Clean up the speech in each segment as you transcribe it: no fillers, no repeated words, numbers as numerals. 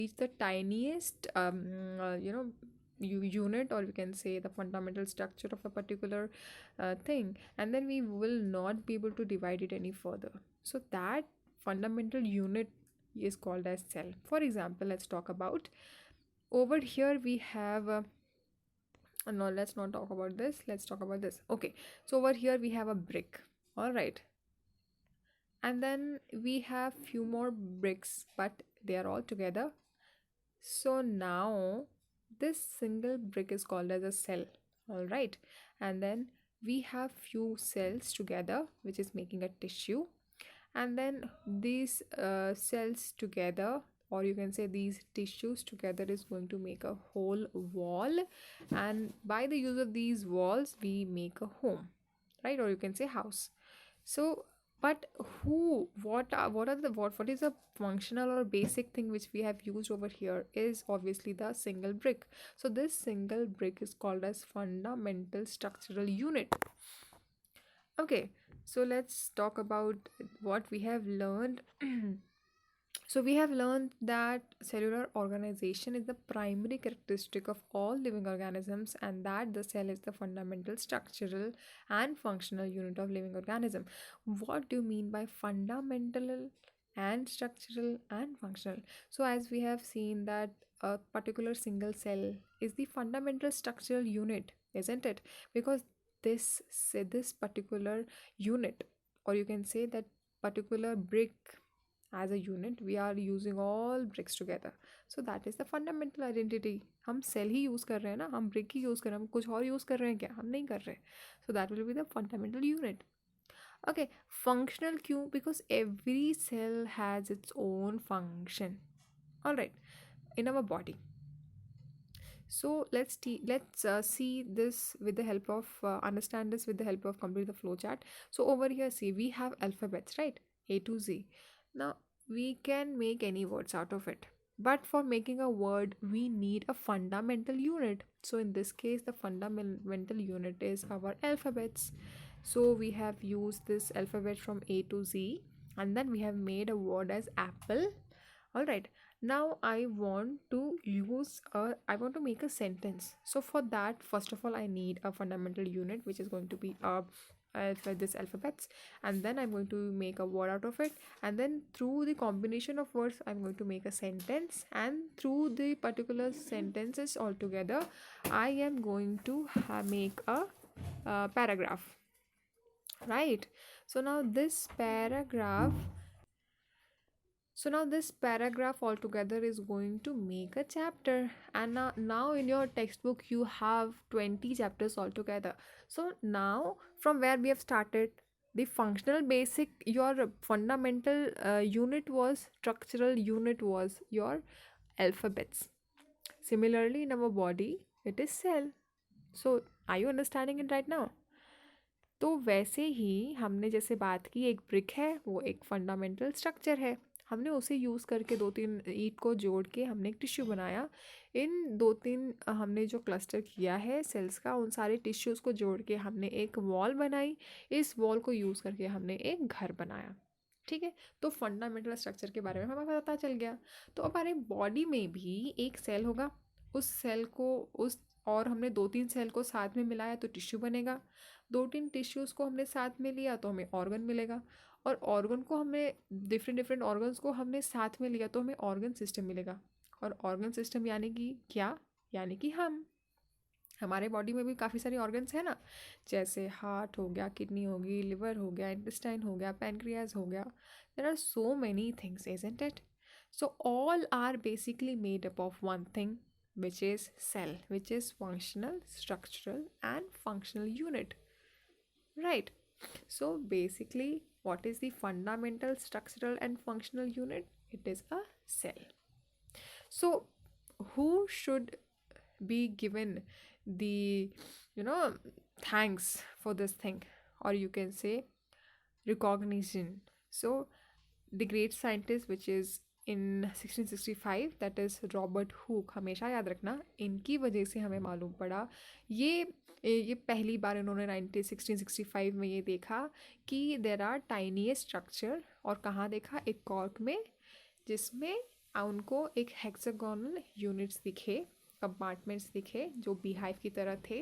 reach the tiniest unit, or we can say the fundamental structure of a particular thing, and then we will not be able to divide it any further. So that fundamental unit is called as cell. For example, let's talk about over here we have no, let's not talk about this, let's talk about this. Okay, so over here we have a brick. All right, and then we have few more bricks, but they are all together. So now this single brick is called as a cell. All right, and then we have few cells together which is making a tissue, and then these cells together, or you can say these tissues together, is going to make a whole wall, and by the use of these walls we make a home, right? Or you can say house. So but who what are the what is a functional or basic thing which we have used over here is obviously the single brick. So this single brick is called as fundamental structural unit. Okay, so let's talk about what we have learned. So we have learned that cellular organization is the primary characteristic of all living organisms, and that the cell is the fundamental structural and functional unit of living organism. What do you mean by fundamental and structural and functional? So as we have seen that a particular single cell is the fundamental structural unit, isn't it? Because this particular unit, or you can say that particular brick as a unit, we are using all bricks together. So that is the fundamental identity. हम cell ही use कर रहे हैं ना, हम brick ही use कर रहे हैं, हम कुछ और यूज़ कर रहे हैं क्या? हम नहीं कर रहे. So that will be the fundamental unit. Okay, functional क्यों? Because every cell has its own function. All right, in our body. So let's see this with the help of understand this with the help of complete the flow chart. So over here, see, we have alphabets, right? A to Z. Now we can make any words out of it, but for making a word we need a fundamental unit. So in this case the fundamental unit is our alphabets. So we have used this alphabet from A to Z, and then we have made a word as apple. All right, now I want to make a sentence. So for that, first of all, I need a fundamental unit which is going to be this alphabets, and then I'm going to make a word out of it, and then through the combination of words I'm going to make a sentence, and through the particular sentences altogether I am going to make a paragraph, right? So now this paragraph altogether is going to make a chapter, and now in your textbook you have 20 chapters altogether. So now from where we have started, the functional basic, your fundamental unit was, structural unit was your alphabets. Similarly in our body it is cell. So are you understanding it right now? तो वैसे ही हमने जैसे बात की, एक brick है, वो एक फंडामेंटल स्ट्रक्चर है, हमने उसे यूज़ करके दो तीन ईंट को जोड़ के हमने एक टिश्यू बनाया. इन दो तीन हमने जो क्लस्टर किया है सेल्स का, उन सारे टिश्यूज़ को जोड़ के हमने एक वॉल बनाई. इस वॉल को यूज़ करके हमने एक घर बनाया. ठीक है, तो फंडामेंटल स्ट्रक्चर के बारे में हमें पता चल गया. तो अब हमारे बॉडी में भी एक सेल होगा, उस सेल को उस और हमने दो तीन सेल को साथ में मिलाया तो टिश्यू बनेगा. दो तीन टिश्यूज़ को हमने साथ में लिया तो हमें ऑर्गन मिलेगा, और ऑर्गन को हमने डिफरेंट ऑर्गन्स को हमने साथ में लिया तो हमें ऑर्गन सिस्टम मिलेगा. और ऑर्गन सिस्टम यानी कि क्या? यानी कि हमारे बॉडी में भी काफ़ी सारे ऑर्गन्स हैं ना, जैसे हार्ट हो गया, किडनी होगी, लिवर हो गया, इंटेस्टाइन हो गया, पैनक्रियाज हो गया. There are so many things, isn't it? So all are basically made up of one thing, which is cell, which is functional, structural and functional unit, right? So basically what is the fundamental, structural and functional unit? It is a cell. So who should be given the thanks for this thing, or you can say recognition? So the great scientist which is in 1665, that is Robert Hooke, हमेशा याद रखना, इनकी वजह से हमें मालूम पड़ा, ये पहली बार इन्होंने 1665 में ये देखा कि देर आर टाइनीएस्ट स्ट्रक्चर. और कहाँ देखा? एक कॉर्क में, जिसमें उनको एक हेक्सागोनल यूनिट्स दिखे, कंपार्टमेंट्स दिखे जो बीहाइव की तरह थे,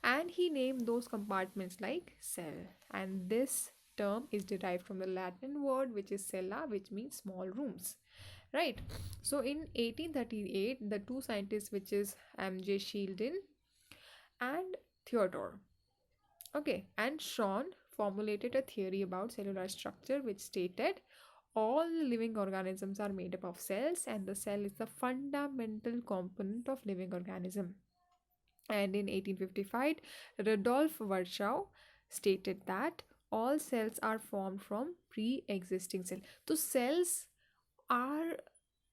and he name those compartments like cell, and this term is derived from the Latin word which is cella, which means small rooms, right? So in 1838 the two scientists, which is M.J. Sheldon and Theodore, okay, and Schwann, formulated a theory about cellular structure which stated all living organisms are made up of cells and the cell is the fundamental component of living organism. And in 1855 Rudolf Virchow stated that all cells are formed from pre-existing cell. So cells are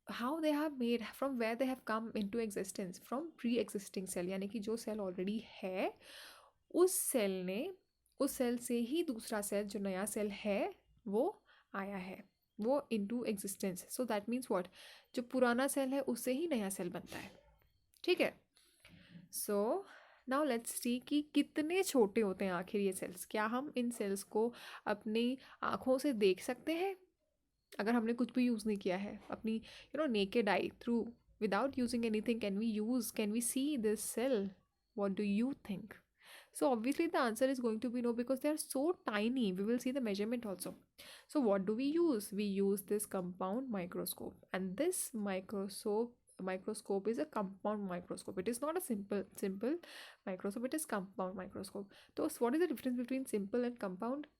how they have made, from where they have come into existence, from pre-existing cell, यानी कि जो sale already है उस cell ने, उस cell से ही दूसरा cell जो नया सेल है वो आया है, वो into existence. So that means what, जो पुराना सेल है उससे ही नया सेल बनता है. ठीक है. सो नाउ लेट्स सी कि कितने छोटे होते हैं आखिर ये सेल्स. क्या हम इन सेल्स को अपनी आँखों से देख सकते हैं अगर हमने कुछ भी यूज़ नहीं किया है? अपनी naked eye through, without using anything, can we see this cell? What do you think? So obviously the answer is going to be no, because they are so tiny. We will see the measurement also. So what do we use? We use this compound microscope, and this microscope is a compound microscope. It is not a simple microscope. It is compound microscope. So what is the difference between simple and compound?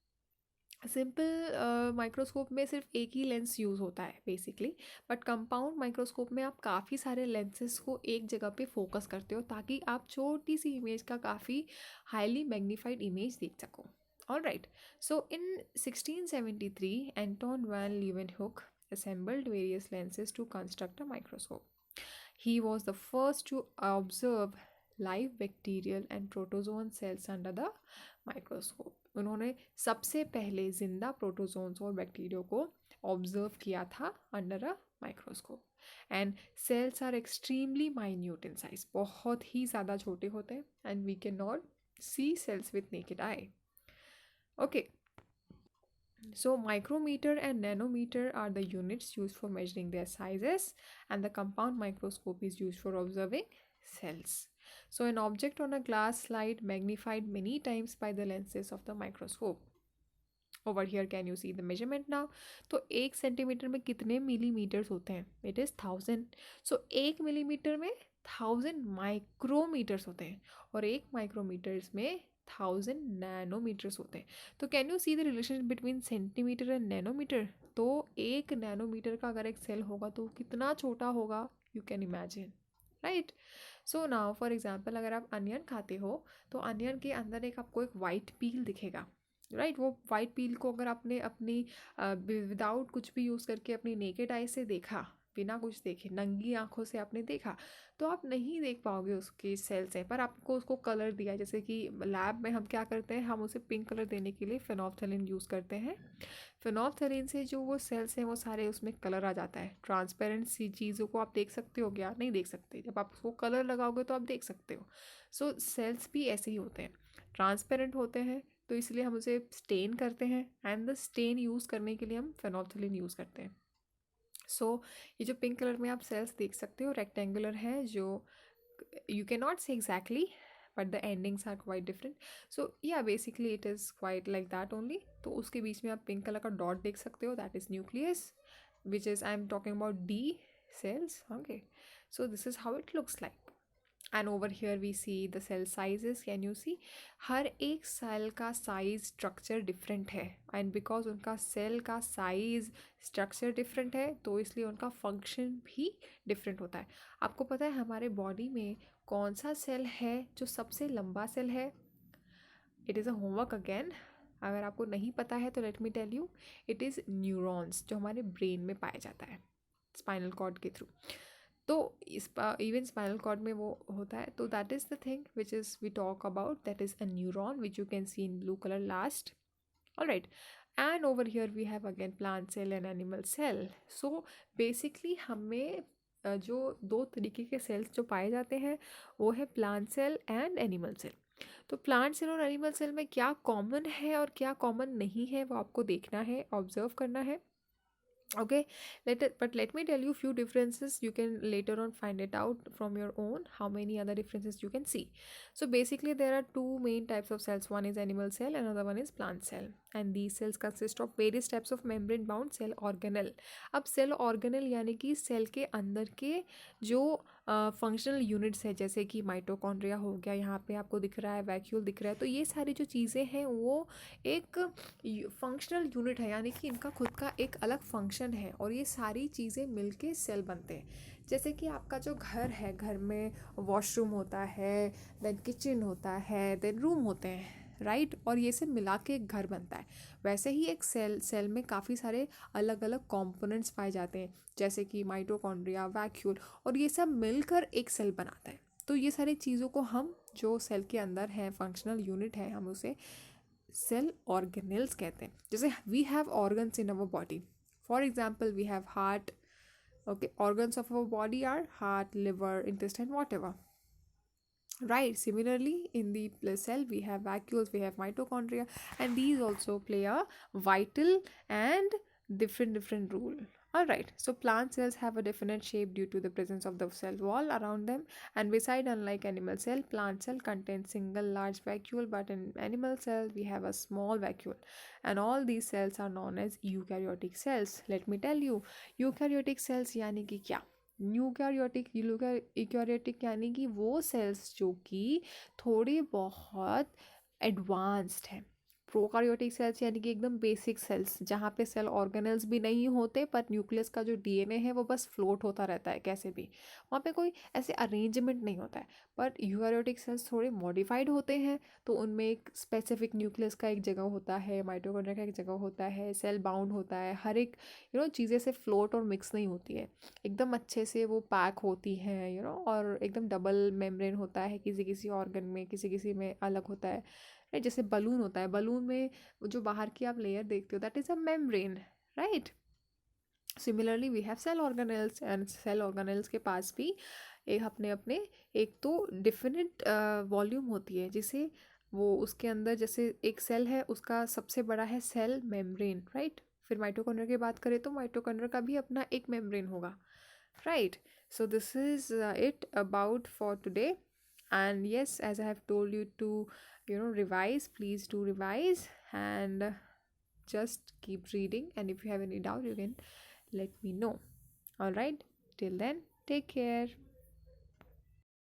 Simple microscope में सिर्फ एक ही lens use होता है basically, but compound microscope में आप काफ़ी सारे lenses को एक जगह पे फोकस करते हो ताकि आप छोटी सी इमेज का काफ़ी हाईली मैग्नीफाइड इमेज देख सको. Alright. So in 1673 Anton van लीeuwenhoek assembled various lenses to construct a microscope. He was the first to observe live bacterial and protozoan cells under the microscope. उन्होंने सबसे पहले जिंदा प्रोटोजोन्स और बैक्टीरिया को observe किया था under a microscope. And cells are extremely minute in size, बहुत ही ज़्यादा छोटे होते हैं, and we can not see cells with naked eye. Okay. So micrometer and nanometer are the units used for measuring their sizes, and the compound microscope is used for observing cells. So an object on a glass slide magnified many times by the lenses of the microscope. Over here can you see the measurement now? तो 1 centimetre में कितने millimetres होते हैं? It is 1000. So 1 millimetre में 1000 micrometres होते हैं, और 1 micrometres में 1000 नैनोमीटर्स होते हैं. तो can you see the relation between centimetre and nanometre? तो 1 नैनोमीटर का अगर एक सेल होगा तो कितना छोटा होगा, you can imagine, right? So now for example, अगर आप अनियन खाते हो तो अनियन के अंदर एक आपको एक वाइट पील दिखेगा, राइट? वो वाइट पील को अगर आपने अपनी विदाउट कुछ भी यूज़ करके अपनी नेकेड आई से देखा, बिना कुछ देखे नंगी आंखों से आपने देखा, तो आप नहीं देख पाओगे उसके सेल्स हैं. पर आपको उसको कलर दिया, जैसे कि लैब में हम क्या करते हैं, हम उसे पिंक कलर देने के लिए फेनोल्फ्थेलिन यूज़ करते हैं. फेनोल्फ्थेलिन से जो वो सेल्स हैं वो सारे उसमें कलर आ जाता है. ट्रांसपेरेंट सी चीज़ों को आप देख सकते हो क्या? नहीं देख सकते. जब आप उसको कलर लगाओगे तो आप देख सकते हो. सो सेल्स भी ऐसे ही होते हैं, ट्रांसपेरेंट होते हैं, तो इसलिए हम उसे स्टेन करते हैं, एंड द स्टेन यूज़ करने के लिए हम फेनोल्फ्थेलिन यूज़ करते हैं. सो ये जो पिंक कलर में आप सेल्स देख सकते हो रेक्टेंगुलर है, जो you can not say exactly, but the endings are quite different. So ya basically it is quite like that only. तो उसके बीच में आप पिंक कलर का डॉट देख सकते हो, that is nucleus, which is I am talking about D cells. Okay, so this is how it looks like. And over here we see the cell sizes. Can you see? हर एक cell का size structure different है, and because उनका cell का size structure different है तो इसलिए उनका function भी डिफरेंट होता है. आपको पता है हमारे बॉडी में कौन सा सेल है जो सबसे लंबा सेल है? It is a homework again. अगर आपको नहीं पता है तो let me tell you, it is neurons, जो हमारे ब्रेन में पाया जाता है स्पाइनल कॉर्ड के थ्रू. तो इस इवन स्पाइनल कॉर्ड में वो होता है. तो that is the thing which is we talk about, that is a neuron which you can see in blue colour last. Alright. And over here we have again plant cell and animal cell. So basically हमें जो 2 तरीके के sales जो पाए जाते हैं वो है plant cell and animal cell. तो प्लांट सेल और एनिमल सेल में क्या कॉमन है और क्या कॉमन नहीं है वो आपको देखना है, ऑब्जर्व करना है. Okay, let me tell you few differences. You can later on find it out from your own how many other differences you can see. So basically there are two main types of cells. One is animal cell, another one is plant cell, and these cells consist of various types of membrane bound cell organelle. अब cell organelle यानी कि cell के अंदर के जो functional units है, जैसे कि माइटोकॉन्ड्रिया हो गया, यहाँ पे आपको दिख रहा है वैक्यूल दिख रहा है, तो ये सारी जो चीज़ें हैं वो एक फंक्शनल यूनिट है, यानी कि इनका खुद का एक अलग फंक्शन है और ये सारी चीज़ें मिलके सेल बनते हैं। जैसे कि आपका जो घर है, घर में वॉशरूम होता है, देन किचन होता है, देन रूम होते हैं, राइट, और ये सब मिला के एक घर बनता है। वैसे ही एक सेल में काफ़ी सारे अलग अलग कंपोनेंट्स पाए जाते हैं, जैसे कि माइटोकॉन्ड्रिया, वैक्यूल, और ये सब मिलकर एक सेल बनाता है। तो ये सारी चीज़ों को हम जो सेल के अंदर है फंक्शनल यूनिट है, हम उसे सेल ऑर्गेनेल्स कहते हैं। जैसे we have organs in our body, for example we have heart, okay, organs of our body are heart, liver, intestine, whatever, right? Similarly in the cell we have vacuoles, we have mitochondria, and these also play a vital and different role. All right, so plant cells have a definite shape due to the presence of the cell wall around them, and beside, unlike animal cell, plant cell contains single large vacuole, but in animal cell we have a small vacuole, and all these cells are known as eukaryotic cells. Let me tell you, eukaryotic cells यानी कि क्या? Eukaryotic यानी कि वो sales जो कि थोड़ी बहुत एडवांस्ड है। प्रोकारियोटिक सेल्स यानी कि एकदम बेसिक सेल्स, जहाँ पे सेल ऑर्गेनल्स भी नहीं होते, पर न्यूक्लियस का जो डीएनए है वो बस फ्लोट होता रहता है कैसे भी, वहाँ पे कोई ऐसे अरेंजमेंट नहीं होता है। बट यूकैरियोटिक सेल्स थोड़े मॉडिफाइड होते हैं, तो उनमें एक स्पेसिफिक न्यूक्लियस का एक जगह होता है, माइटोकॉन्ड्रिया का एक जगह होता है, सेल बाउंड होता है, हर एक चीज़ें से फ्लोट और मिक्स नहीं होती है, एकदम अच्छे से वो पैक होती हैं, और एकदम डबल मेम्ब्रेन होता है, किसी किसी ऑर्गन में, किसी किसी में अलग होता है, राइट। जैसे बलून होता है, बलून में जो बाहर की आप लेयर देखते हो that is a membrane, right. Similarly we have cell organelles, and cell organelles के पास भी एक अपने अपने एक तो डिफिनेट वॉल्यूम होती है, जिसे वो उसके अंदर, जैसे एक सेल है उसका सबसे बड़ा है सेल मेम्ब्रेन, राइट। फिर माइटोकॉन्ड्रिया की बात करें तो माइटोकॉन्ड्रिया का भी अपना एक मेम्ब्रेन होगा, right? So this is it about for today. And yes, as I have told you to revise, please do revise, and just keep reading, and if you have any doubt you can let me know. All right, till then, take care.